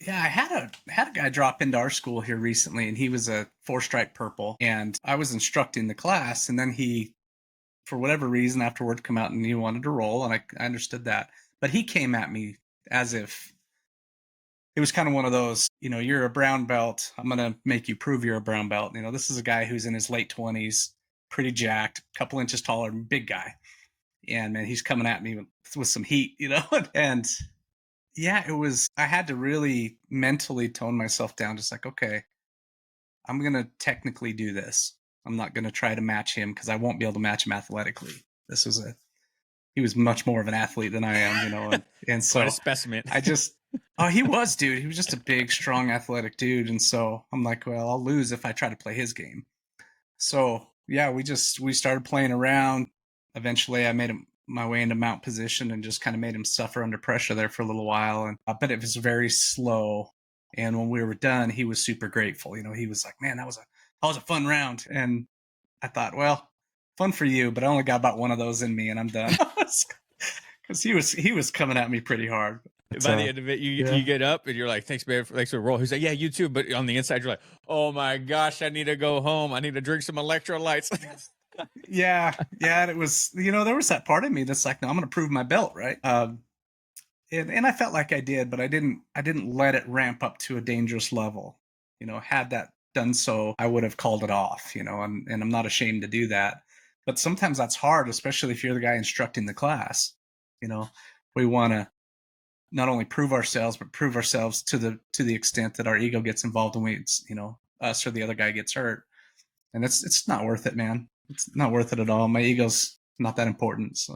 Yeah, I had a guy drop into our school here recently, and he was a 4-stripe purple, and I was instructing the class, and then he, for whatever reason, afterward, come out and he wanted to roll, and I understood that, but he came at me as if it was kind of one of those, you're a brown belt. I'm gonna make you prove you're a brown belt. This is a guy who's in his late 20s, pretty jacked, a couple inches taller, big guy, and man, he's coming at me with some heat, and yeah, it was. I had to really mentally tone myself down, just like, okay, I'm gonna technically do this. I'm not gonna try to match him because I won't be able to match him athletically. This was a He was much more of an athlete than I am, and Quite a so specimen. I just oh, he was, dude. He was just a big, strong, athletic dude, and so I'm like, well, I'll lose if I try to play his game. So yeah, we started playing around. Eventually, I made him my way into mount position and just kind of made him suffer under pressure there for a little while. And but it was very slow. And when we were done, he was super grateful. He was like, "Man, that was a fun round." And I thought, well, fun for you, but I only got about one of those in me, and I'm done. Because he was coming at me pretty hard. But, By the end of it, yeah. you get up and you're like, "Thanks, man. Thanks for the roll." He's like, "Yeah, you too." But on the inside, you're like, "Oh my gosh, I need to go home. I need to drink some electrolytes." Yeah, yeah, and it was, there was that part of me that's like, no, I'm going to prove my belt, right? And I felt like I did, but I didn't let it ramp up to a dangerous level. Had that done so, I would have called it off. And I'm not ashamed to do that. But sometimes that's hard, especially if you're the guy instructing the class. You know, we want to not only prove ourselves, but prove ourselves to the extent that our ego gets involved and us or the other guy gets hurt. And it's not worth it, man. It's not worth it at all. My ego's not that important. So